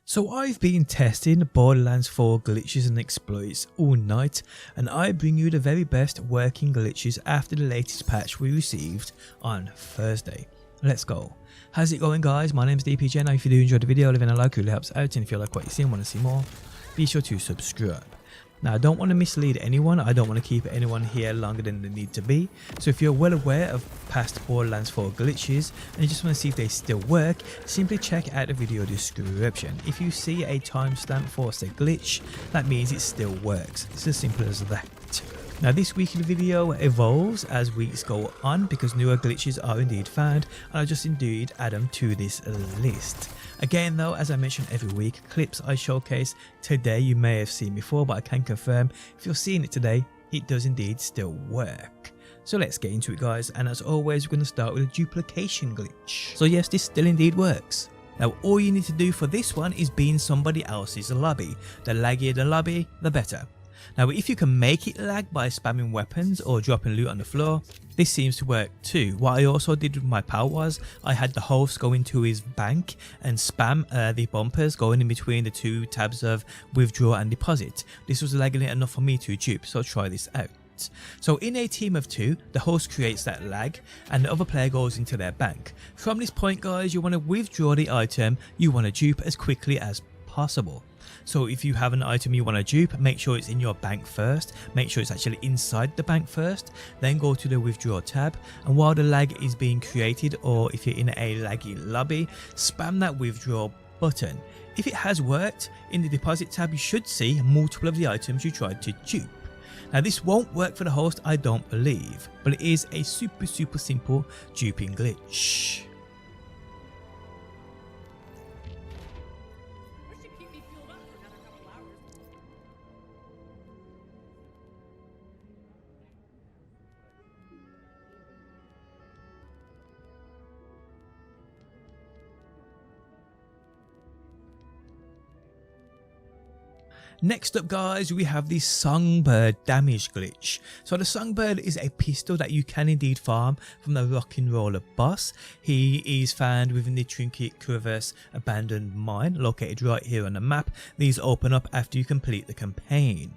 So I've been testing Borderlands 4 glitches and exploits all night, and I bring you the very best working glitches after the latest patch we received on Thursday. Let's go. How's it going, guys? My name's DPJ. Now if you do enjoy the video, leaving a like really helps out, and if you like what you see and want to see more, be sure to subscribe. Now I don't want to mislead anyone, I don't want to keep anyone here longer than they need to be, so if you're well aware of past Borderlands 4 glitches and you just want to see if they still work, simply check out the video description. If you see a timestamp for said glitch, that means it still works. It's as simple as that. Now this weekly video evolves as weeks go on because newer glitches are indeed found, and I just indeed add them to this list. Again though, as I mention every week, clips I showcase today you may have seen before, but I can confirm if you're seeing it today, it does indeed still work. So let's get into it, guys, and as always we're going to start with a duplication glitch. So yes, this still indeed works. Now all you need to do for this one is be in somebody else's lobby. The laggier the lobby, the better. Now if you can make it lag by spamming weapons or dropping loot on the floor, this seems to work too. What I also did with my pal was I had the host go into his bank and spam the bumpers going in between the two tabs of withdraw and deposit. This was lagging it enough for me to dupe, so try this out. So in a team of two, the host creates that lag and the other player goes into their bank. From this point, guys, you want to withdraw the item you want to dupe as quickly as possible. So if you have an item you want to dupe, make sure it's in your bank first, make sure it's actually inside the bank first, then go to the withdraw tab, and while the lag is being created, or if you're in a laggy lobby, spam that withdraw button. If it has worked, in the deposit tab you should see multiple of the items you tried to dupe. Now this won't work for the host, I don't believe, but it is a super simple duping glitch. Next up, guys, we have the Songbird damage glitch. So the Songbird is a pistol that you can indeed farm from the rock and roller boss. He is found within the Trinket Crevice abandoned mine located right here on the map. These open up after you complete the campaign.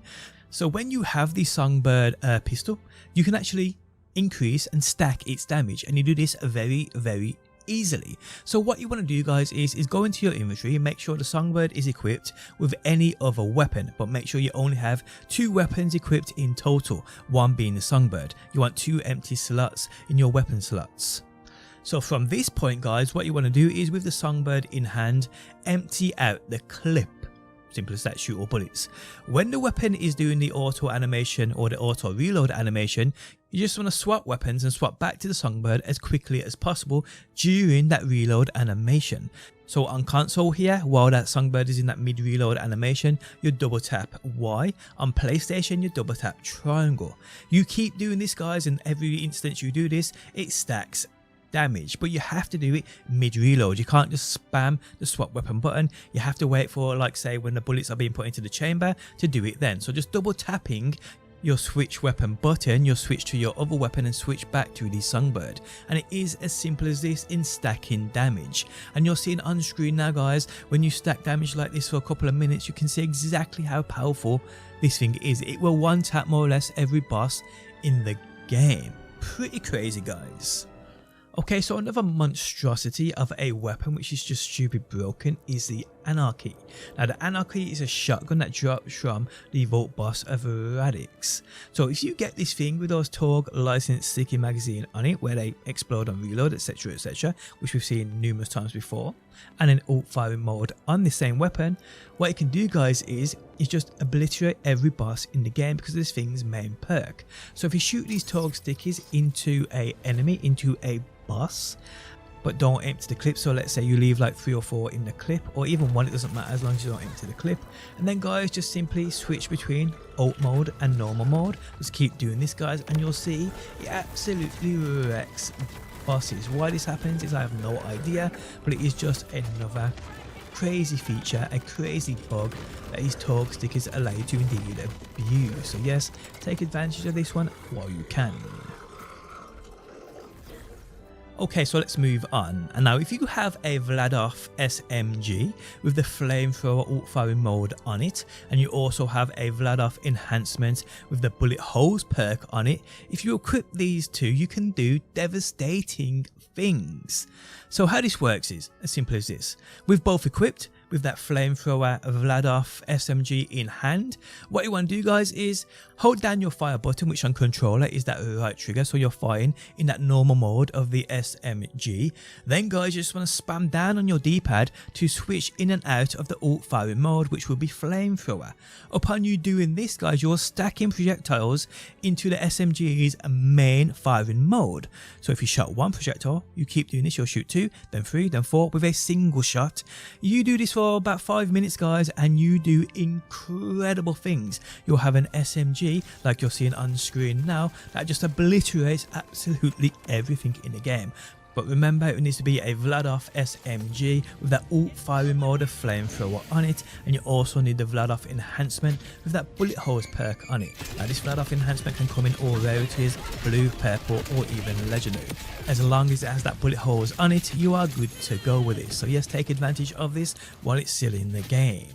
So when you have the Songbird pistol, you can actually increase and stack its damage, and you do this very easily. So what you want to do, guys, is go into your inventory and make sure the Songbird is equipped with any other weapon, but make sure you only have 2 weapons equipped in total, one being the Songbird. You want 2 empty slots in your weapon slots. So from this point, guys, what you want to do is with the Songbird in hand, empty out the clip. Simple as that, shoot all bullets. When the weapon is doing the auto animation or the auto reload animation, you just want to swap weapons and swap back to the Songbird as quickly as possible during that reload animation. So on console here, while that Songbird is in that mid reload animation, you double tap Y. On PlayStation, you double tap triangle. You keep doing this, guys, and every instance you do this, it stacks damage, but you have to do it mid reload. You can't just spam the swap weapon button. You have to wait for, like, say when the bullets are being put into the chamber to do it then. So just double tapping your switch weapon button, you'll switch to your other weapon and switch back to the Songbird, and it is as simple as this in stacking damage. And you'll see it on screen now, guys. When you stack damage like this for a couple of minutes, you can see exactly how powerful this thing is. It will one tap more or less every boss in the game. Pretty crazy, guys. Okay, so another monstrosity of a weapon which is just stupid broken is the Anarchy. Now the Anarchy is a shotgun that drops from the vault boss of Radix. So if you get this thing with those Torg licensed sticky magazine on it where they explode on reload, etc, which we've seen numerous times before, and an alt firing mode on the same weapon, what you can do, guys, is just obliterate every boss in the game because of this thing's main perk. So if you shoot these Torg stickies into a enemy, into a boss, but don't empty the clip, so let's say you leave like 3 or 4 in the clip, or even 1, it doesn't matter as long as you don't empty the clip, and then, guys, just simply switch between alt mode and normal mode. Just keep doing this, guys, and you'll see it absolutely wrecks bosses. Why this happens is I have no idea, but it is just another crazy feature, a crazy bug that these Torg stickers allow you to indeed abuse. So yes, take advantage of this one while you can. Okay, so let's move on. And now if you have a Vladof SMG with the flamethrower alt firing mode on it, and you also have a Vladof enhancement with the bullet holes perk on it, if you equip these two, you can do devastating things. So how this works is as simple as this. With both equipped, with that flamethrower Vladof SMG in hand, what you want to do guys is hold down your fire button, which on controller is that right trigger, so you're firing in that normal mode of the SMG. Then guys, you just want to spam down on your D-pad to switch in and out of the alt firing mode, which will be flamethrower. Upon you doing this guys, you're stacking projectiles into the SMG's main firing mode. So if you shot one projectile, you keep doing this, you'll shoot 2, then 3, then 4 with a single shot. You do this for about 5 minutes guys, and you do incredible things. You'll have an SMG like you're seeing on screen now that just obliterates absolutely everything in the game. But remember, it needs to be a Vladof SMG with that alt firing mode of flamethrower on it, and you also need the Vladof enhancement with that bullet holes perk on it. Now this Vladof enhancement can come in all rarities, blue, purple or even legendary. As long as it has that bullet holes on it, you are good to go with it. So yes, take advantage of this while it's still in the game.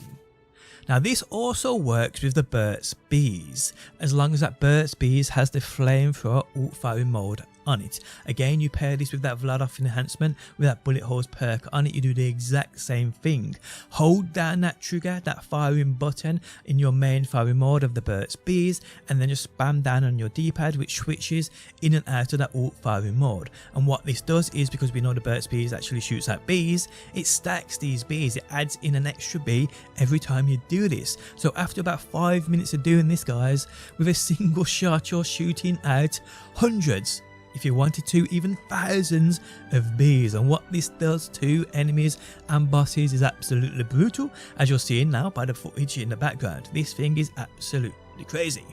Now this also works with the Birt's Bees, as long as that Birt's Bees has the flamethrower alt firing mode on it. Again, you pair this with that Vladof enhancement with that bullet holes perk on it, you do the exact same thing. Hold down that trigger, that firing button in your main firing mode of the Birt's Bees, and then just spam down on your D-pad, which switches in and out of that alt firing mode. And what this does is, because we know the Birt's Bees actually shoots at bees, it stacks these bees, it adds in an extra bee every time you do this. So after about 5 minutes of doing this guys, with a single shot you're shooting out hundreds, if you wanted to, even thousands of bees. And what this does to enemies and bosses is absolutely brutal, as you're seeing now by the footage in the background. This thing is absolutely crazy.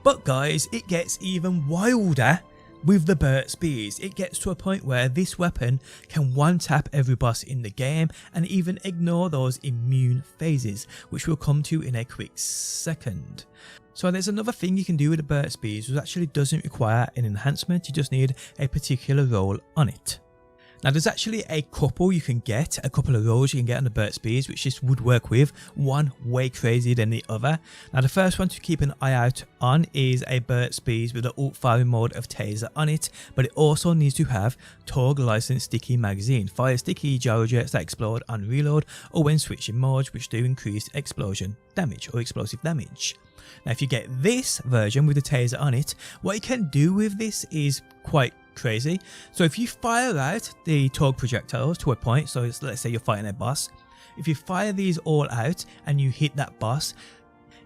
But guys, it gets even wilder with the Birt's Bees. It gets to a point where this weapon can one-tap every boss in the game and even ignore those immune phases, which we'll come to in a quick second. So there's another thing you can do with the Birt's Bees, which actually doesn't require an enhancement, you just need a particular roll on it. Now there's actually a couple you can get, a couple of rolls you can get on the Birt's Bees, which just would work with, one way crazier than the other. Now the first one to keep an eye out on is a Birt's Bees with the alt firing mode of taser on it, but it also needs to have Torg licensed sticky magazine, fire sticky gyro jets that explode on reload or when switching modes, which do increase explosion damage or explosive damage. Now if you get this version with the taser on it, what you can do with this is quite crazy. So if you fire out the Torg projectiles to a point, so let's say you're fighting a boss, if you fire these all out and you hit that boss,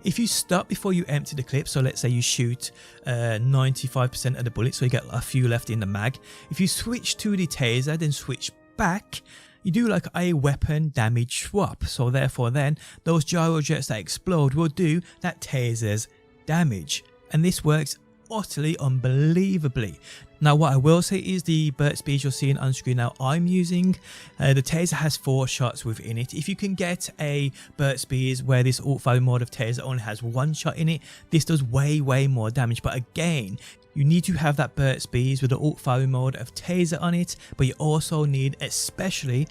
if you stop before you empty the clip, so let's say you shoot 95% of the bullets, so you get a few left in the mag, if you switch to the taser then switch back, you do like a weapon damage swap. So therefore then those gyro jets that explode will do that taser's damage, and this works utterly unbelievably. Now what I will say is the Birt's Bees you're seeing on screen now I'm using, the taser has 4 shots within it. If you can get a Birt's Bees where this alt firing mode of taser only has 1 shot in it, this does way more damage. But again, you need to have that Birt's Bees with the alt firing mode of taser on it, but you also need especially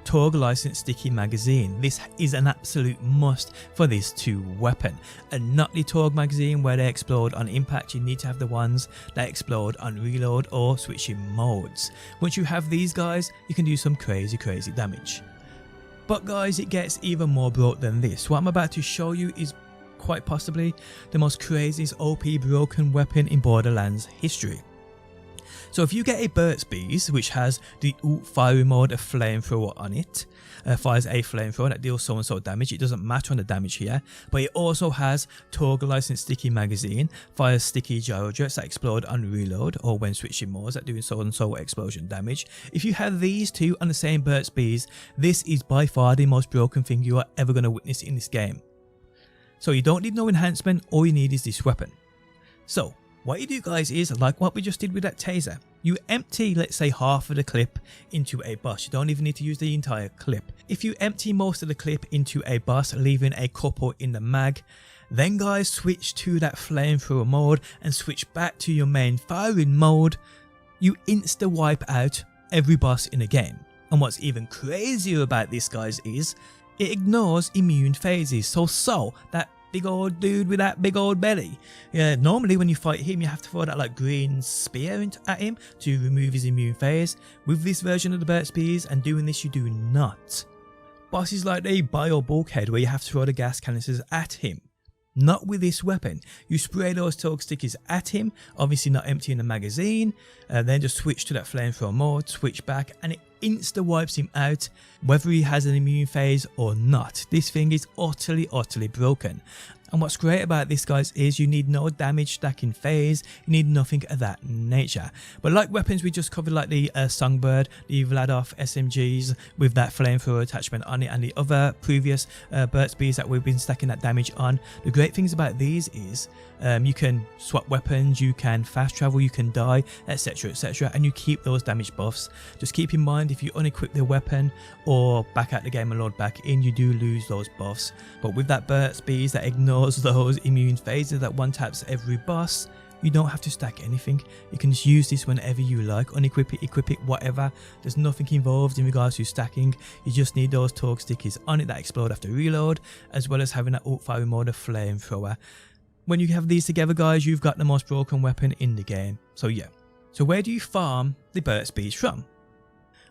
Torg licensed sticky magazine. This is an absolute must for this 2 weapon, and not the Torg magazine where they explode on impact. You need to have the ones that explode on reload or switching modes. Once you have these guys, you can do some crazy damage. But guys, it gets even more broke than this. What I'm about to show you is quite possibly the most craziest OP broken weapon in Borderlands history. So if you get a Birt's Bees, which has the alt firing mode of flamethrower on it, fires a flamethrower that deals so and so damage, it doesn't matter on the damage here, but it also has Torg licensed sticky magazine, fires sticky gyro jets that explode on reload or when switching modes that do so and so explosion damage. If you have these 2 on the same Birt's Bees, this is by far the most broken thing you are ever going to witness in this game. So you don't need no enhancement, all you need is this weapon. So what you do guys is, like what we just did with that taser, you empty let's say half of the clip into a boss. You don't even need to use the entire clip. If you empty most of the clip into a boss, leaving a couple in the mag, then guys switch to that flamethrower mode and switch back to your main firing mode, you insta wipe out every boss in a game. And what's even crazier about this, guys, is it ignores immune phases. So that big old dude with that big old belly, yeah, normally when you fight him you have to throw that like green spear at him to remove his immune phase. With this version of the Birt spears and doing this, you do not. Bosses like the bio bulkhead where you have to throw the gas canisters at him. Not with this weapon. You spray those torque stickers at him, obviously not emptying the magazine, then just switch to that flamethrower mode, switch back, and it insta wipes him out whether he has an immune phase or not. This thing is utterly broken. And what's great about this, guys, is you need no damage stacking phase, you need nothing of that nature. But like weapons we just covered, like the Songbird, the Vladof SMGs with that flamethrower attachment on it, and the other previous Birt spears that we've been stacking that damage on, the great things about these is you can swap weapons, you can fast travel, you can die, etc, and you keep those damage buffs. Just keep in mind, if you unequip the weapon or back out the game and load back in, you do lose those buffs. But with that Birt spears that ignores those immune phases, that one taps every boss, you don't have to stack anything. You can just use this whenever you like, unequip it, equip it, whatever. There's nothing involved in regards to stacking. You just need those torque stickers on it that explode after reload, as well as having that alt fire mode of flamethrower. When you have these together, guys, you've got the most broken weapon in the game. So yeah. So where do you farm the Birt spears from?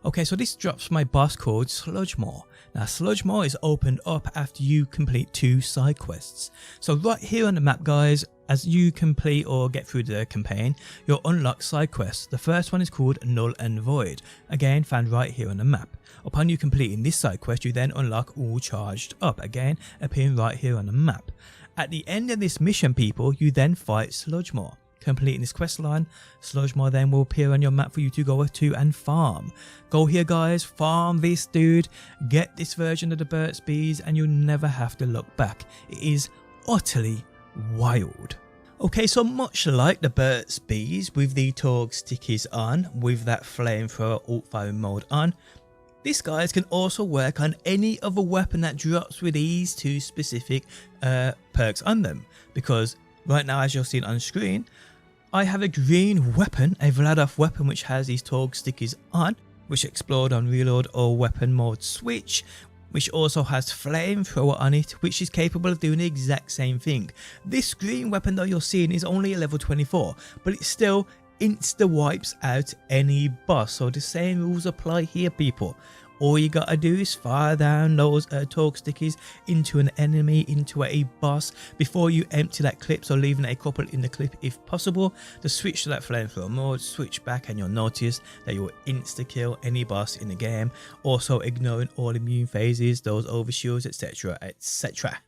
Okay, so this drops my boss called Sludgemaw. Now Sludgemaw is opened up after you complete 2 side quests. So right here on the map, guys, as you complete or get through the campaign, you'll unlock side quests. The first one is called Null and Void, again found right here on the map. Upon you completing this side quest, you then unlock All Charged Up, again appearing right here on the map. At the end of this mission, people, you then fight Sludgemaw. Completing this quest line, Sludgemaw then will appear on your map for you to go to and farm. Go here, guys, farm this dude, get this version of the Birt spears, and you'll never have to look back. It is utterly wild. Okay, so much like the Birt spears with the torque stickers on, with that flamethrower alt fire mode on, this, guys, can also work on any other weapon that drops with these 2 specific perks on them. Because right now, as you'll see on screen, I have a green weapon, a Vladof weapon, which has these torque stickers on, which explode on reload or weapon mode switch, which also has flamethrower on it, which is capable of doing the exact same thing. This green weapon that you're seeing is only a level 24, but it still insta wipes out any boss. So the same rules apply here, people. All you gotta do is fire down those torque stickers into an enemy, into a boss, before you empty that clip, so leaving a couple in the clip if possible. Just switch to that flamethrower mode, switch back, and you'll notice that you will insta kill any boss in the game, also ignoring all immune phases, those overshields, etc, etc.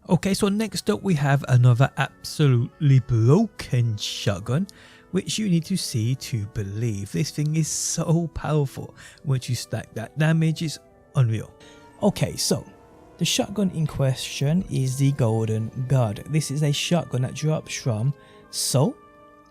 Okay, so next up we have another absolutely broken shotgun, which you need to see to believe. This thing is so powerful. Once you stack that damage, it's unreal. Okay, so the shotgun in question is the Golden God. This is a shotgun that drops from Soul,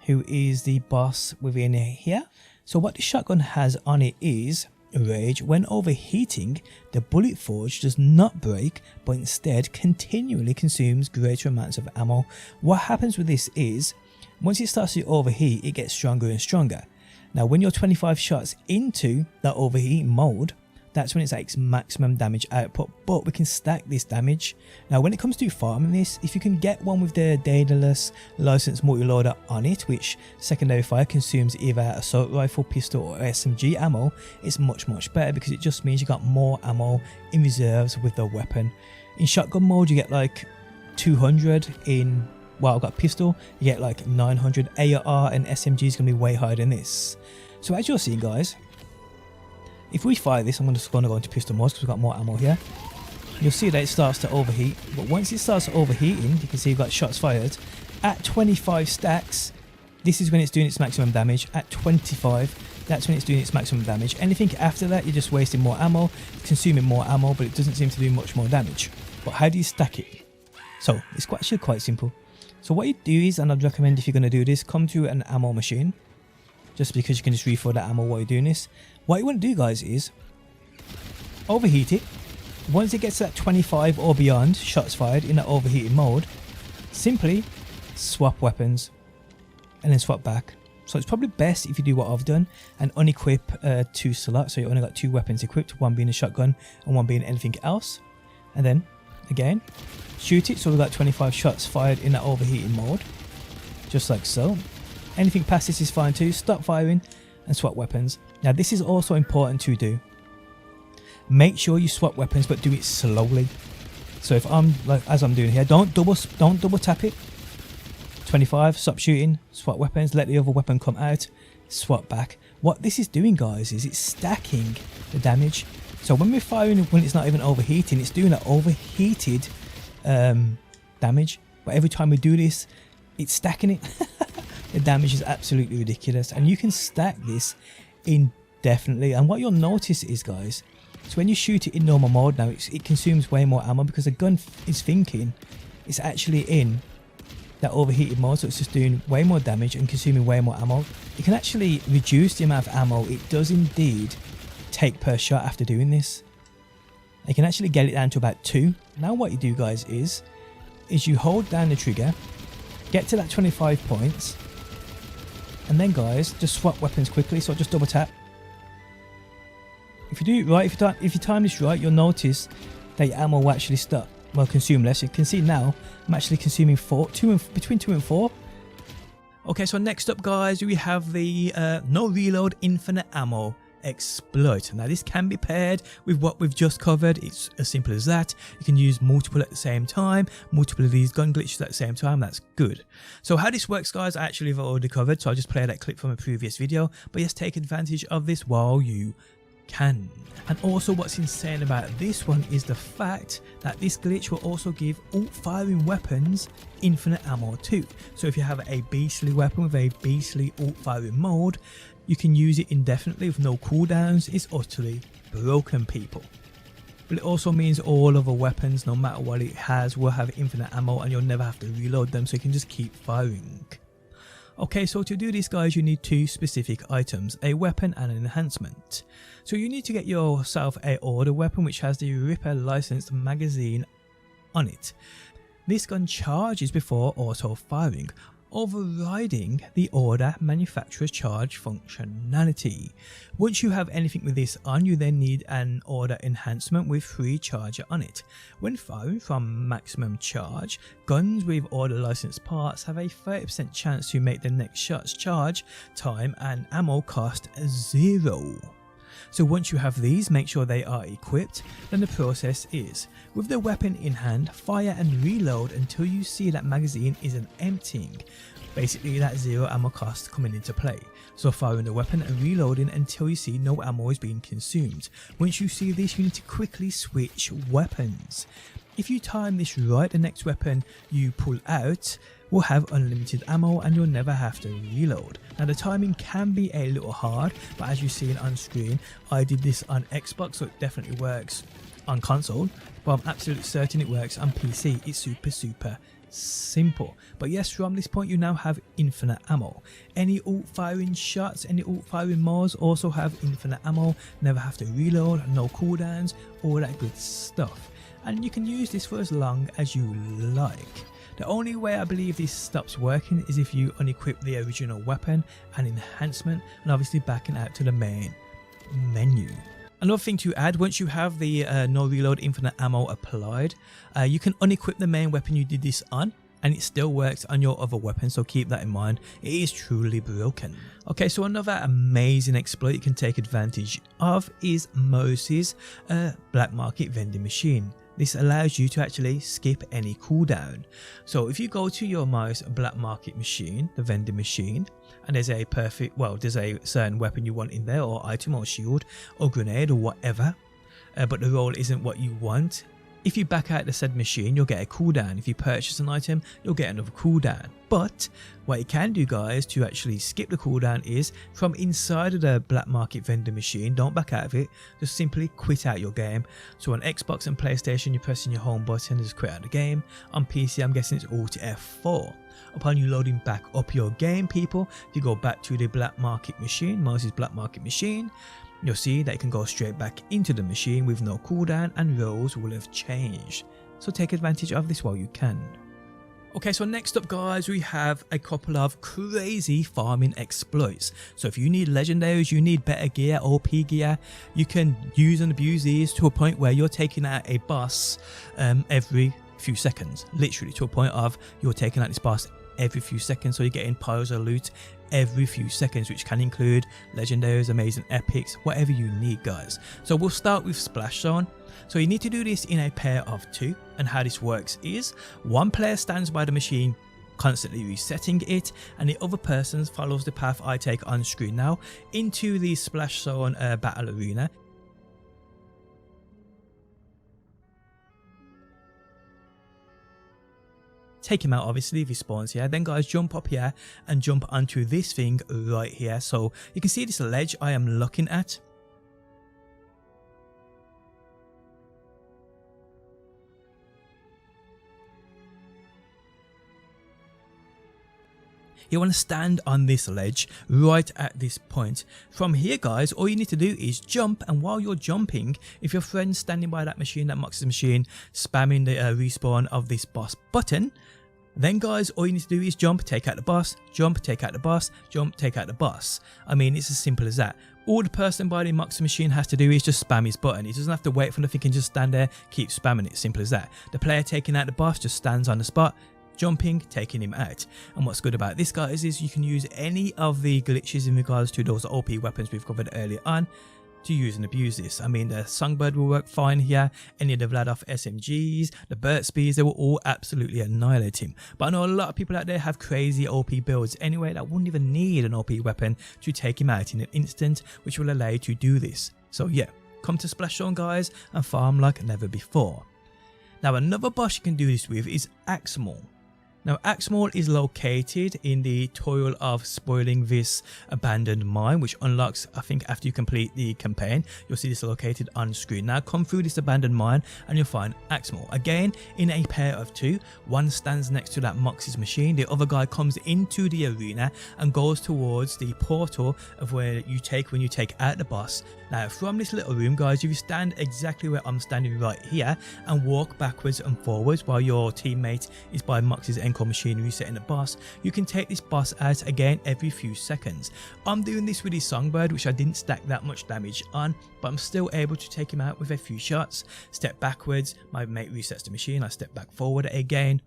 who is the boss within here. So what the shotgun has on it is Rage. When overheating, the bullet forge does not break, but instead continually consumes greater amounts of ammo. What happens with this is, once it starts to overheat, it gets stronger and stronger. Now when you're 25 shots into that overheat mode, that's when it's at its maximum damage output, but we can stack this damage. Now when it comes to farming this, if you can get one with the Daedalus licensed multi-loader on it, which secondary fire consumes either assault rifle, pistol or SMG ammo, it's much better, because it just means you got more ammo in reserves with the weapon. In shotgun mode you get like 200, in, well, I've got pistol, you get like 900. AR and SMG is going to be way higher than this. So as you're seeing, guys, if we fire this, I'm just going to go into pistol mode because we've got more ammo here. You'll see that it starts to overheat, but once it starts overheating, you can see you've got shots fired. At 25 stacks, this is when it's doing its maximum damage. At 25, that's when it's doing its maximum damage. Anything after that, you're just wasting more ammo, consuming more ammo, but it doesn't seem to do much more damage. But how do you stack it? So it's actually quite simple. So what you do is, and I'd recommend if you're going to do this, come to an ammo machine, just because you can just refill that ammo while you're doing this. What you want to do, guys, is overheat it. Once it gets to that 25 or beyond shots fired in that overheating mode, simply swap weapons and then swap back. So it's probably best if you do what I've done and unequip 2 slots, so you only got 2 weapons equipped, one being a shotgun and one being anything else. And then again shoot it, so we've got 25 shots fired in that overheating mode, just like so. Anything past this is fine too. Stop firing and swap weapons. Now this is also important to do. Make sure you swap weapons, but do it slowly. So if I'm like as I'm doing here, don't double tap it. 25, stop shooting, swap weapons, let the other weapon come out, swap back. What this is doing, guys, is it's stacking the damage. So when we're firing when it's not even overheating, it's doing that overheated damage. But every time we do this, it's stacking it. The damage is absolutely ridiculous, and you can stack this indefinitely. And what you'll notice is, guys, so when you shoot it in normal mode now, it consumes way more ammo because the gun is thinking it's actually in that overheated mode, so it's just doing way more damage and consuming way more ammo. You can actually reduce the amount of ammo it does indeed take per shot after doing this. You can actually get it down to about 2. Now what you do, guys, is you hold down the trigger, get to that 25 points, and then, guys, just swap weapons quickly. So just double tap. If you do it right, if you time this right, you'll notice that your ammo will actually stop. Well, consume less. You can see now I'm actually consuming between 2 and 4. Okay, so next up, guys, we have the no reload infinite ammo exploit. Now this can be paired with what we've just covered. It's as simple as that. You can use multiple at the same time, multiple of these gun glitches at the same time. That's good. So how this works, guys, I actually have already covered, so I'll just play that clip from a previous video. But yes, take advantage of this while you can. And also what's insane about this one is the fact that this glitch will also give alt firing weapons infinite ammo too. So if you have a beastly weapon with a beastly alt firing mode, you can use it indefinitely with no cooldowns. It's utterly broken, people. But it also means all other weapons, no matter what it has, will have infinite ammo and you'll never have to reload them, so you can just keep firing. Okay, so to do this, guys, you need 2 specific items, a weapon and an enhancement. So you need to get yourself a order weapon which has the Ripper licensed magazine on it. This gun charges before auto firing, overriding the order manufacturer's charge functionality. Once you have anything with this on, you then need an order enhancement with free charger on it. When firing from maximum charge, guns with order licensed parts have a 30% chance to make the next shot's charge time and ammo cost 0. So once you have these, make sure they are equipped. Then the process is, with the weapon in hand, fire and reload until you see that magazine isn't emptying. Basically that 0 ammo cost coming into play. So firing the weapon and reloading until you see no ammo is being consumed. Once you see this, you need to quickly switch weapons. If you time this right, the next weapon you pull out will have unlimited ammo and you'll never have to reload. Now the timing can be a little hard, but as you see on screen, I did this on Xbox, so it definitely works on console, but I'm absolutely certain it works on PC. It's super simple. But yes, from this point you now have infinite ammo. Any alt firing shots, any alt firing modes also have infinite ammo, never have to reload, no cooldowns, all that good stuff. And you can use this for as long as you like. The only way I believe this stops working is if you unequip the original weapon and enhancement, and obviously backing out to the main menu. Another thing to add, once you have the no reload infinite ammo applied, you can unequip the main weapon you did this on, and it still works on your other weapon, so keep that in mind. It is truly broken. Okay, so another amazing exploit you can take advantage of is Maurice's black market vending machine. This allows you to actually skip any cooldown. So if you go to your Maurice black market machine, the vending machine, and there's a certain weapon you want in there, or item or shield or grenade or whatever, but the roll isn't what you want, if you back out the said machine, you'll get a cooldown. If you purchase an item, you'll get another cooldown. But what you can do, guys, to actually skip the cooldown is from inside of the black market vending machine, don't back out of it, just simply quit out your game. So on Xbox and PlayStation, you're pressing your home button and just quit out the game. On PC, I'm guessing it's Alt F4. Upon you loading back up your game, people, you go back to the black market machine, Maurice's black market machine. You'll see that you can go straight back into the machine with no cooldown, and roles will have changed. So take advantage of this while you can. Okay, so next up guys, we have a couple of crazy farming exploits. So if you need legendaries, you need better gear, OP gear, you can use and abuse these to a point where you're taking out a boss every few seconds. Literally to a point of you're taking out this boss every few seconds, so you're getting piles of loot every few seconds, which can include legendaries, amazing epics, whatever you need guys. So we'll start with Splashzone. So you need to do this in a pair of 2, and how this works is one player stands by the machine constantly resetting it, and the other person follows the path I take on screen now into the Splashzone battle arena. Take him out obviously if he spawns here. Then guys, jump up here and jump onto this thing right here. So you can see this ledge I am looking at. You want to stand on this ledge right at this point. From here guys, all you need to do is jump, and while you're jumping, if your friend's standing by that machine, that Mox's machine, spamming the respawn of this boss button, then guys, all you need to do is jump, take out the boss, jump, take out the boss, jump, take out the boss. I mean, it's as simple as that. All the person by the Mox machine has to do is just spam his button. He doesn't have to wait for nothing, he can just stand there, keep spamming it, simple as that. The player taking out the boss just stands on the spot, jumping, taking him out. And what's good about this guys is you can use any of the glitches in regards to those OP weapons we've covered earlier on to use and abuse this. I mean, the Songbird will work fine here, any of the Vladof SMGs, the Birt speeds, they will all absolutely annihilate him. But I know a lot of people out there have crazy OP builds anyway that wouldn't even need an OP weapon to take him out in an instant, which will allow you to do this. So yeah, come to Splashzone guys and farm like never before. Now another boss you can do this with is Axemaul. Now Axemaul is located in the toil of spoiling this abandoned mine, which unlocks, I think, after you complete the campaign. You'll see this located on screen. Now come through this abandoned mine and you'll find Axemaul. Again, in a pair of 2, one stands next to that Mox's machine, the other guy comes into the arena and goes towards the portal of where you take when you take out the boss. Now from this little room guys, if you stand exactly where I'm standing right here and walk backwards and forwards while your teammate is by Mox's encore machine resetting the boss, you can take this boss out again every few seconds. I'm doing this with his Songbird, which I didn't stack that much damage on, but I'm still able to take him out with a few shots. Step backwards, my mate resets the machine, I step back forward again,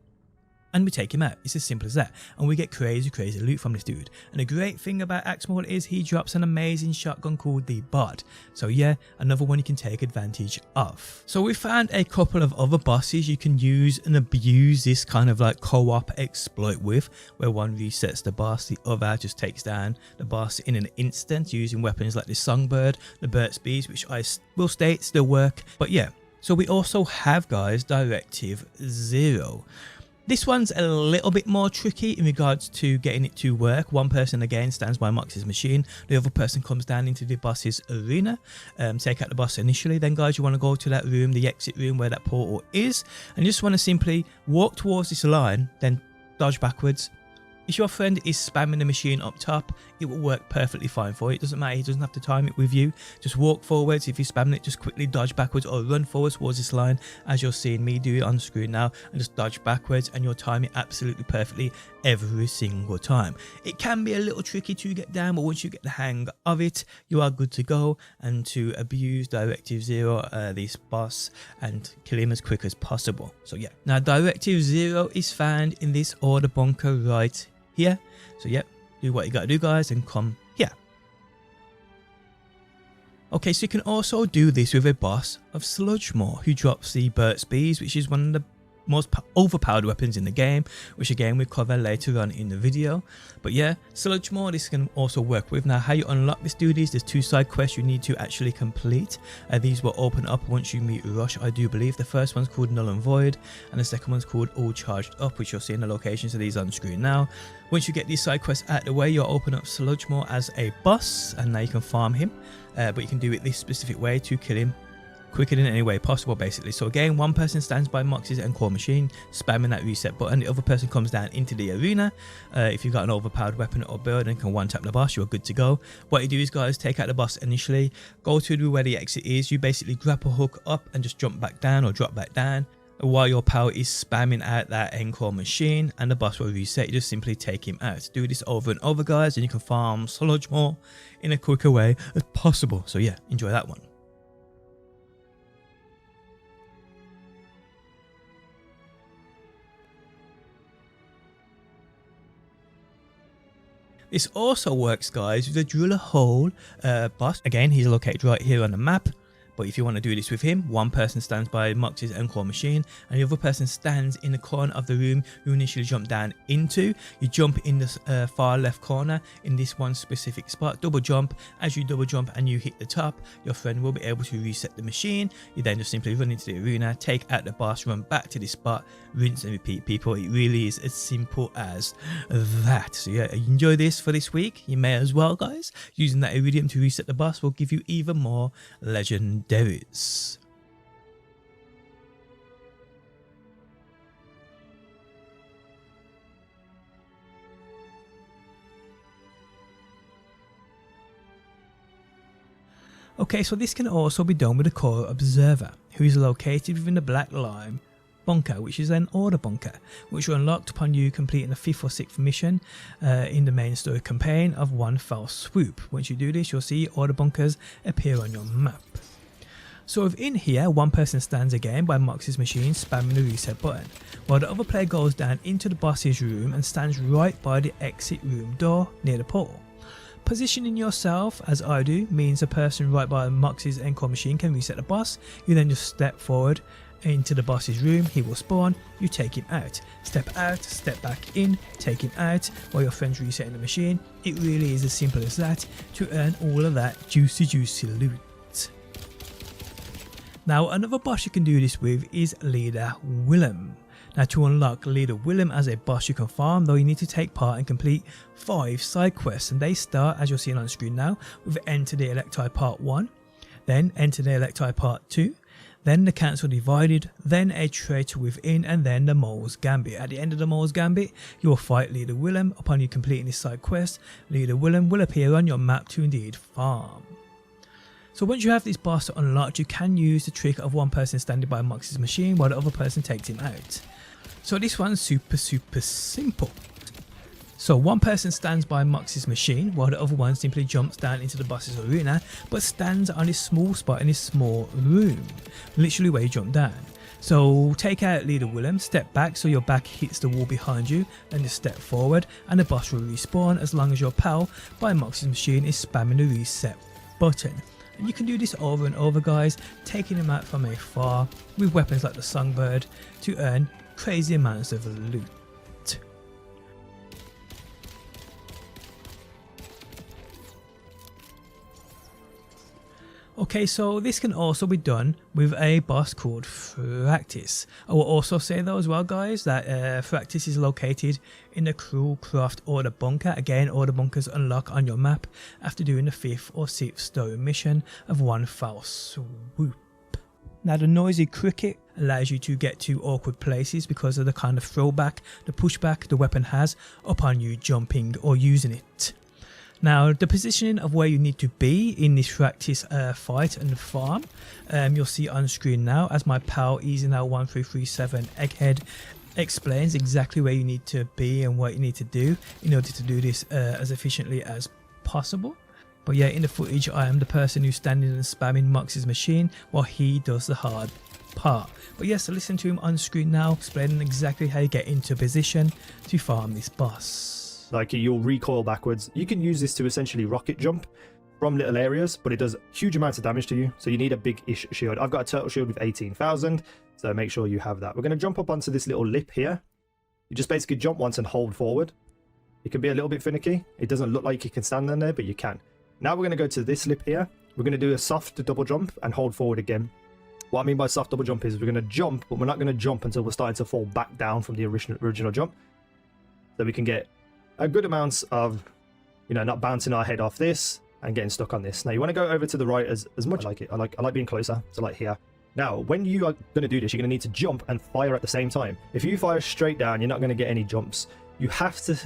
and we take him out. It's as simple as that, and we get crazy loot from this dude. And the great thing about Axemaul is he drops an amazing shotgun called the Birt. So yeah, another one you can take advantage of. So we found a couple of other bosses you can use and abuse this kind of like co-op exploit with, where one resets the boss, the other just takes down the boss in an instant using weapons like the Songbird, the Birt speeds, which I will state still work. But yeah, so we also have guys Directive 0. This one's a little bit more tricky in regards to getting it to work. One person again stands by Mox's machine, the other person comes down into the boss's arena, take out the boss initially. Then guys, you want to go to that room, the exit room where that portal is, and you just want to simply walk towards this line, then dodge backwards. If your friend is spamming the machine up top, it will work perfectly fine for you. It doesn't matter, he doesn't have to time it with you. Just walk forwards. If you're spamming it, just quickly dodge backwards or run forwards towards this line, as you're seeing me do it on screen now, and just dodge backwards, and you'll time it absolutely perfectly every single time. It can be a little tricky to get down, but once you get the hang of it, you are good to go and to abuse Directive 0, this boss, and kill him as quick as possible. So yeah, now Directive 0 is found in this order bunker right here. So yep, do what you gotta do guys and come here. Okay, so you can also do this with a boss of Sludgemaw, who drops the Birt speeds, which is one of the most overpowered weapons in the game, which again we'll cover later on in the video. But yeah, Sludgemaw, this can also work with. Now how you unlock this dude is there's 2 side quests you need to actually complete. These will open up once you meet Rush, I do believe. The first one's called Null and Void, and the second one's called All Charged Up, which you'll see in the locations of these on screen now. Once you get these side quests out of the way, you'll open up Sludgemaw as a boss, and now you can farm him, but you can do it this specific way to kill him quicker than any way possible basically. So again, one person stands by Mox's encore machine, spamming that reset button. The other person comes down into the arena. If you've got an overpowered weapon or build and can one tap the boss, you're good to go. What you do is, guys, take out the boss initially, go to where the exit is. You basically grab a hook up and just jump back down or drop back down while your pal is spamming out that encore machine, and the boss will reset. You just simply take him out. Do this over and over, guys, and you can farm Sludgemaw in a quicker way as possible. So yeah, enjoy that one. This also works, guys, with the drill a hole boss. Again, he's located right here on the map. But if you want to do this with him, one person stands by Mox's encore machine and the other person stands in the corner of the room you initially jump down into. You jump in the far left corner in this one specific spot, double jump. As you double jump and you hit the top, your friend will be able to reset the machine. You then just simply run into the arena, take out the boss, run back to this spot, rinse and repeat, people. It really is as simple as that. So yeah, enjoy this for this week. You may as well, guys. Using that iridium to reset the boss will give you even more legendaries. Okay, so this can also be done with the core observer, who is located within the black lime bunker, which is an order bunker, which will unlocked upon you completing the 5th or 6th mission in the main story campaign of one fell swoop. Once you do this, you'll see order bunkers appear on your map. So within here, one person stands again by Mox's machine, spamming the reset button, while the other player goes down into the boss's room and stands right by the exit room door near the portal. Positioning yourself, as I do, means a person right by Mox's encore machine can reset the boss. You then just step forward into the boss's room, he will spawn, you take him out, step back in, take him out while your friend's resetting the machine. It really is as simple as that to earn all of that juicy loot. Now another boss you can do this with is Leader Willem. Now to unlock Leader Willem as a boss you can farm, though you need to take part and complete 5 side quests, and they start, as you're seeing on screen now, with Enter the Electi Part 1, then Enter the Electi Part 2, then the Council Divided, then a Traitor Within, and then the Mole's Gambit. At the end of the Mole's Gambit, you will fight Leader Willem. Upon you completing this side quest, Leader Willem will appear on your map to indeed farm. So once you have this boss unlocked, you can use the trick of one person standing by Mox's machine while the other person takes him out. So this one's super simple. So one person stands by Mox's machine while the other one simply jumps down into the boss's arena, but stands on this small spot in this small room, literally where you jump down. So take out Leader Willem, step back so your back hits the wall behind you, then just step forward and the boss will respawn as long as your pal by Mox's machine is spamming the reset button. And you can do this over and over, guys, taking them out from afar with weapons like the Songbird to earn crazy amounts of loot. Okay, so this can also be done with a boss called Fractis. I will also say though as well, guys, that Fractis is located in the Cruelcraft Order Bunker. Again, Order Bunkers unlock on your map after doing the 5th or 6th story mission of one foul swoop. Now the noisy cricket allows you to get to awkward places because of the kind of throwback, the pushback the weapon has upon you jumping or using it. Now the positioning of where you need to be in this Fractis fight and farm, you'll see on screen now as my pal EasyNow1337 Egghead explains exactly where you need to be and what you need to do in order to do this as efficiently as possible. But yeah, in the footage I am the person who's standing and spamming Mox's machine while he does the hard part. But yes, so listen to him on screen now explaining exactly how you get into position to farm this boss. Like you'll recoil backwards. You can use this to essentially rocket jump from little areas, but it does huge amounts of damage to you, so you need a big-ish shield. I've got a turtle shield with 18,000, so make sure you have that. We're going to jump up onto this little lip here. You just basically jump once and hold forward. It can be a little bit finicky. It doesn't look like you can stand on there, but you can. Now we're going to go to this lip here. We're going to do a soft double jump and hold forward again. What I mean by soft double jump is we're going to jump, but we're not going to jump until we're starting to fall back down from the original jump, so we can get a good amount of, you know, not bouncing our head off this and getting stuck on this. Now you want to go over to the right as much as I like it. I like being closer, so like here. Now, when you are going to do this, you're going to need to jump and fire at the same time. If you fire straight down, you're not going to get any jumps. You have to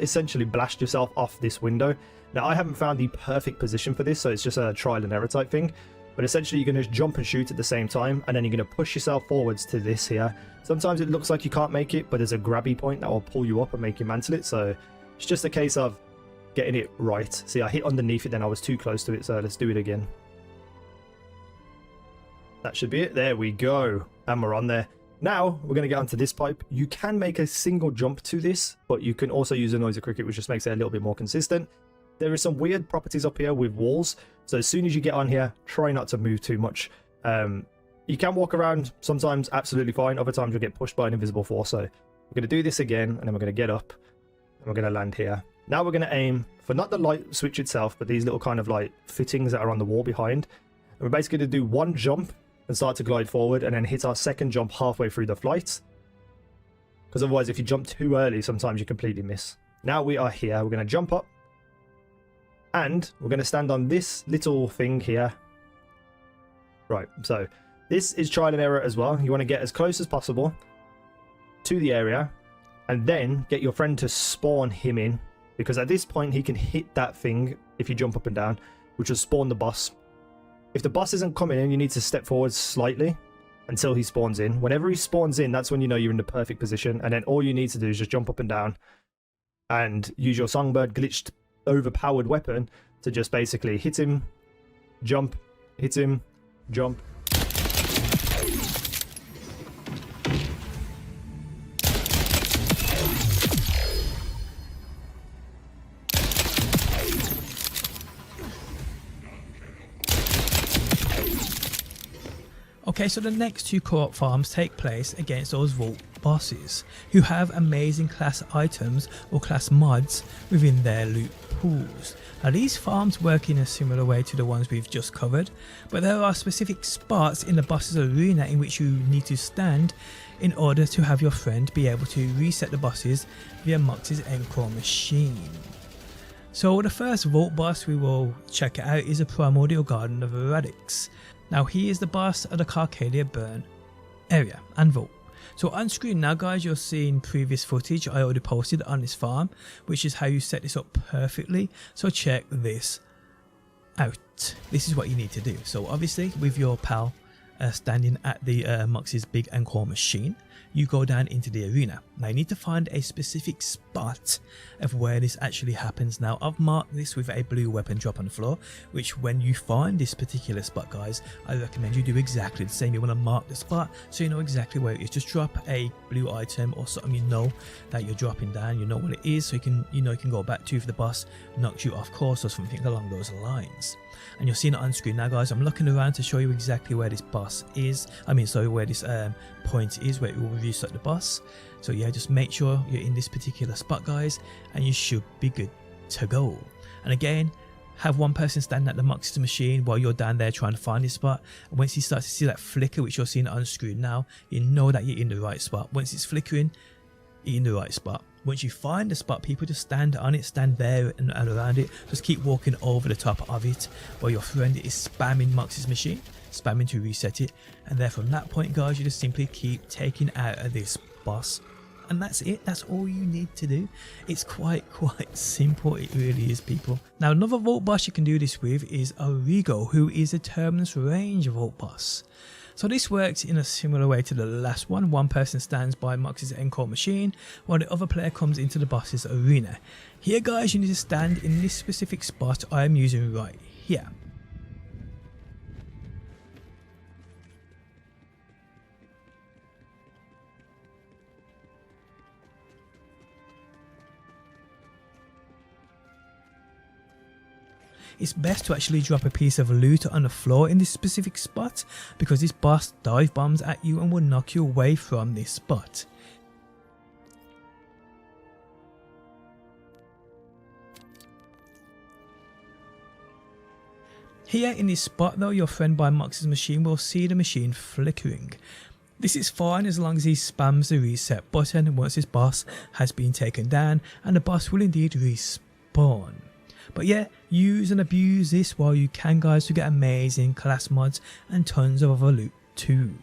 essentially blast yourself off this window. Now, I haven't found the perfect position for this, so it's just a trial and error type thing. But essentially, you're going to jump and shoot at the same time, and then you're going to push yourself forwards to this here. Sometimes it looks like you can't make it, but there's a grabby point that will pull you up and make you mantle it. So it's just a case of getting it right. See, I hit underneath it, then I was too close to it, so let's do it again. That should be it. There we go. And we're on there. Now, we're going to get onto this pipe. You can make a single jump to this, but you can also use a noisy cricket, which just makes it a little bit more consistent. There is some weird properties up here with walls. So as soon as you get on here, try not to move too much. You can walk around sometimes absolutely fine. Other times you'll get pushed by an invisible force. So we're going to do this again, and then we're going to get up, and we're going to land here. Now we're going to aim for not the light switch itself, but these little kind of like fittings that are on the wall behind. And we're basically going to do one jump and start to glide forward, and then hit our second jump halfway through the flight. Because otherwise, if you jump too early, sometimes you completely miss. Now we are here. We're going to jump up, and we're going to stand on this little thing here. Right, so this is trial and error as well. You want to get as close as possible to the area, and then get your friend to spawn him in, because at this point he can hit that thing if you jump up and down, which will spawn the boss. If the boss isn't coming in, you need to step forward slightly until he spawns in. Whenever he spawns in, that's when you know you're in the perfect position, and then all you need to do is just jump up and down and use your Songbird glitched overpowered weapon to just basically hit him, jump, hit him, jump. Okay, so the next two co-op farms take place against those vault bosses who have amazing class items or class mods within their loot pools. Now these farms work in a similar way to the ones we've just covered, but there are specific spots in the boss's arena in which you need to stand in order to have your friend be able to reset the bosses via Mox's Encore machine. So the first vault boss we will check out is the Primordial Garden of Radix. Now he is the boss of the Carcadia Burn area and vault. So on screen now guys, you're seeing previous footage I already posted on this farm, which is how you set this up perfectly. So check this out. This is what you need to do. So obviously with your pal standing at the Mox's big Encore machine, you go down into the arena. Now you need to find a specific spot of where this actually happens. Now I've marked this with a blue weapon drop on the floor, which when you find this particular spot guys, I recommend you do exactly the same. You want to mark the spot so you know exactly where it is. Just drop a blue item or something you know that you're dropping down, you know what it is, so you can go back to if the boss knocks you off course or something along those lines. And you're seeing it on screen now guys. I'm looking around to show you exactly where this boss is. Where this point is where it will reset the boss. So yeah, just make sure you're in this particular spot guys, and you should be good to go. And again, have one person stand at the Mox's machine while you're down there trying to find this spot. And once you start to see that flicker, which you're seeing on screen now, you know that you're in the right spot. Once it's flickering, you're in the right spot. Once you find the spot, people just stand on it, stand there and around it. Just keep walking over the top of it while your friend is spamming Mox's machine, spamming to reset it. And there from that point guys, you just simply keep taking out of this boss. And that's it. That's all you need to do. It's quite simple. It really is, people. Now another vault boss you can do this with is Origo, who is a terminus range vault boss. So this works in a similar way to the last one. One person stands by Mox's Encore machine while the other player comes into the boss's arena. Here guys, you need to stand in this specific spot I am using right here. It's best to actually drop a piece of loot on the floor in this specific spot, because this boss dive bombs at you and will knock you away from this spot. Here in this spot though, your friend by Mox's machine will see the machine flickering. This is fine as long as he spams the reset button once his boss has been taken down, and the boss will indeed respawn. But yeah, use and abuse this while you can, guys, to get amazing class mods and tons of other loot too.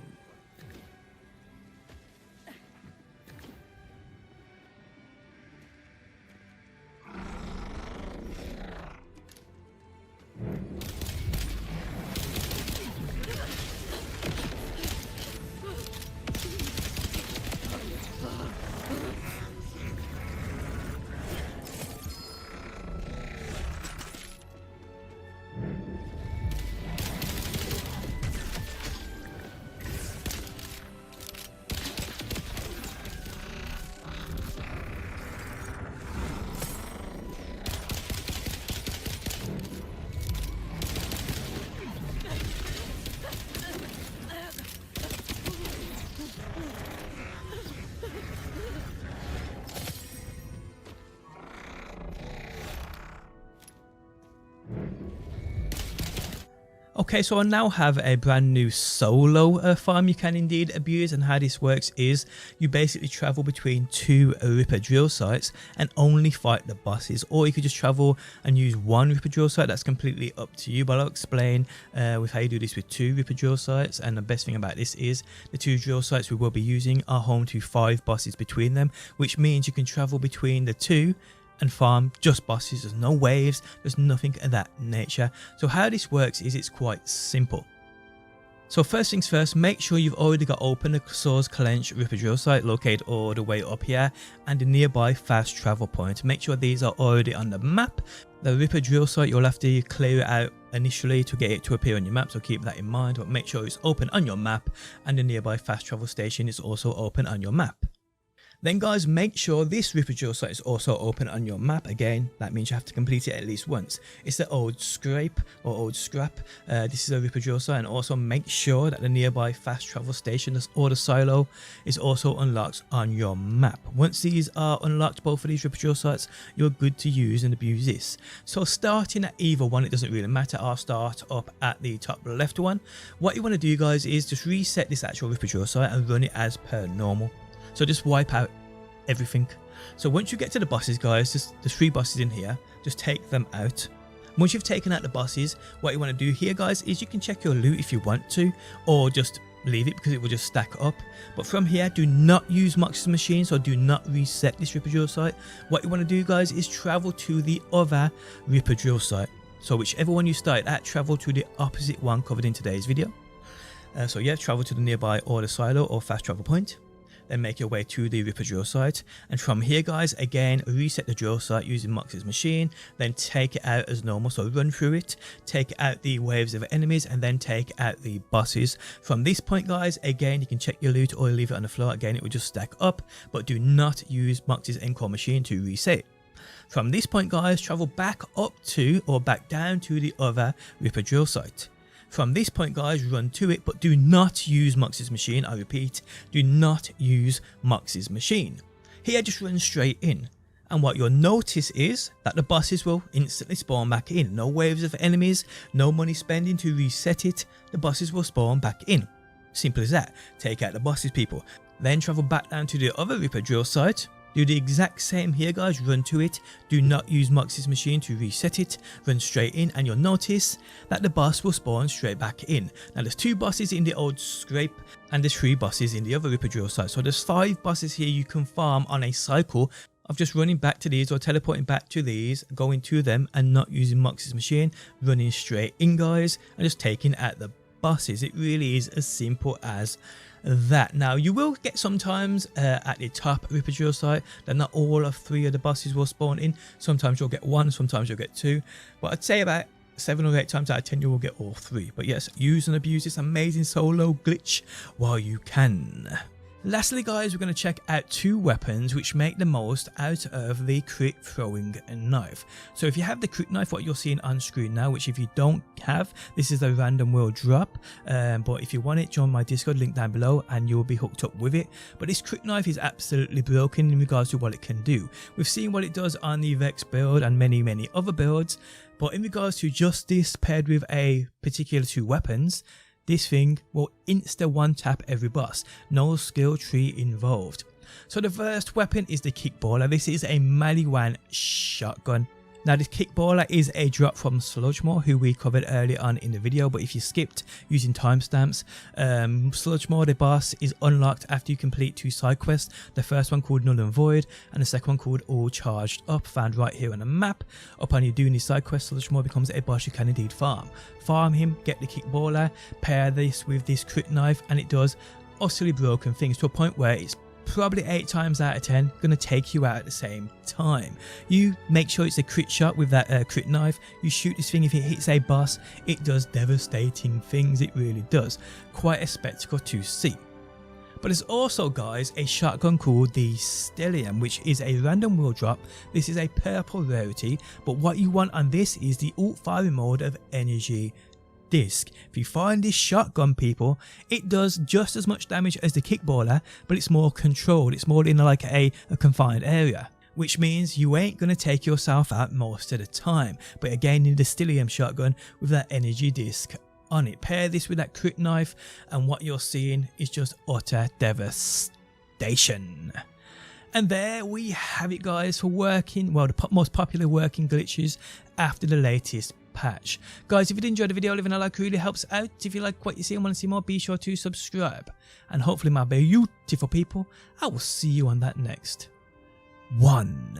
Okay, so I now have a brand new solo farm you can indeed abuse, and how this works is you basically travel between 2 Ripper drill sites and only fight the bosses, or you could just travel and use 1 Ripper drill site. That's completely up to you, but I'll explain with how you do this with 2 Ripper drill sites. And the best thing about this is the 2 drill sites we will be using are home to 5 bosses between them, which means you can travel between the 2 and farm just bosses. There's no waves, there's nothing of that nature. So how this works is it's quite simple. So first things first, make sure you've already got open the Source Clench Ripper drill site located all the way up here and the nearby fast travel point. Make sure these are already on the map. The Ripper drill site, you'll have to clear it out initially to get it to appear on your map, so keep that in mind, but make sure it's open on your map, and the nearby fast travel station is also open on your map. Then guys, make sure this Ripper drill site is also open on your map. Again, that means you have to complete it at least once. It's the old scrape or old scrap. This is a Ripper drill site, and also make sure that the nearby fast travel station or the silo is also unlocked on your map. Once these are unlocked, both of these Ripper drill sites, you're good to use and abuse this. So starting at either one, it doesn't really matter. I'll start up at the top left one. What you want to do, guys, is just reset this actual Ripper drill site and run it as per normal. So just wipe out everything. So once you get to the bosses, guys, there's 3 bosses in here, just take them out. Once you've taken out the bosses, what you want to do here, guys, is you can check your loot if you want to, or just leave it because it will just stack up. But from here, do not use Mox's machine, so do not reset this Ripper drill site. What you want to do, guys, is travel to the other Ripper drill site. So whichever one you started at, travel to the opposite one covered in today's video. So yeah, travel to the nearby or the silo or fast travel point. Then make your way to the Ripper drill site, and from here, guys, again reset the drill site using Mox's machine, then take it out as normal. So run through it, take out the waves of enemies, and then take out the bosses. From this point, guys, again you can check your loot or leave it on the floor. Again, it will just stack up, but do not use Mox's encore machine to reset. From this point, guys, travel back up to or back down to the other Ripper drill site. From this point, guys, run to it, but do not use Mox's machine. I repeat, do not use Mox's machine. Here, just run straight in. And what you'll notice is that the bosses will instantly spawn back in. No waves of enemies, no money spending to reset it. The bosses will spawn back in. Simple as that. Take out the bosses, people. Then travel back down to the other Ripper drill site. Do the exact same here, guys. Run to it. Do not use Mox's machine to reset it. Run straight in, and you'll notice that the boss will spawn straight back in. Now there's 2 bosses in the old scrape, and there's 3 bosses in the other Ripper drill site. So there's 5 bosses here you can farm on a cycle of just running back to these or teleporting back to these, going to them and not using Mox's machine, running straight in, guys, and just taking out the bosses. It really is as simple as that. Now you will get sometimes at the top Ripper drill site that not all of 3 of the bosses will spawn in. Sometimes you'll get 1, sometimes you'll get 2, but I'd say about 7 or 8 times out of 10 you will get all 3. But yes, use and abuse this amazing solo glitch while you can. Lastly, guys, we're going to check out 2 weapons which make the most out of the crit throwing knife. So if you have the crit knife, what you're seeing on screen now, which if you don't have, this is a random world drop, but if you want it, join my Discord, link down below, and you'll be hooked up with it. But this crit knife is absolutely broken in regards to what it can do. We've seen what it does on the Vex build and many other builds, but in regards to just this paired with a particular 2 weapons, this thing will insta one tap every boss, no skill tree involved. So the first weapon is the kickballer. This is a melee one shotgun. Now this kickballer is a drop from Sludgemaw, who we covered earlier on in the video, but if you skipped using timestamps, Sludgemaw the boss is unlocked after you complete 2 side quests, the first one called Null and Void and the second one called All Charged Up, found right here on the map. Upon you doing these side quests, Sludgemaw becomes a boss you can indeed farm. Farm him, get the kickballer, pair this with this crit knife, and it does utterly broken things to a point where it's probably 8 times out of 10 going to take you out at the same time. You make sure it's a crit shot with that crit knife. You shoot this thing, if it hits a boss, it does devastating things, it really does. Quite a spectacle to see. But there's also, guys, a shotgun called the Stellium, which is a random wheel drop. This is a purple rarity, but what you want on this is the alt firing mode of Energy Disc. If you find this shotgun, people, it does just as much damage as the kickballer, but it's more controlled. It's more in like a confined area, which means you ain't gonna take yourself out most of the time. But again, you need the Stellium shotgun with that Energy Disc on it. Pair this with that crit knife, and what you're seeing is just utter devastation. And there we have it, guys, for working, well, the most popular working glitches after the latest patch. Guys, if you did enjoy the video, leaving a like really helps out. If you like what you see and want to see more, be sure to subscribe. And hopefully, my beautiful people, I will see you on that next one.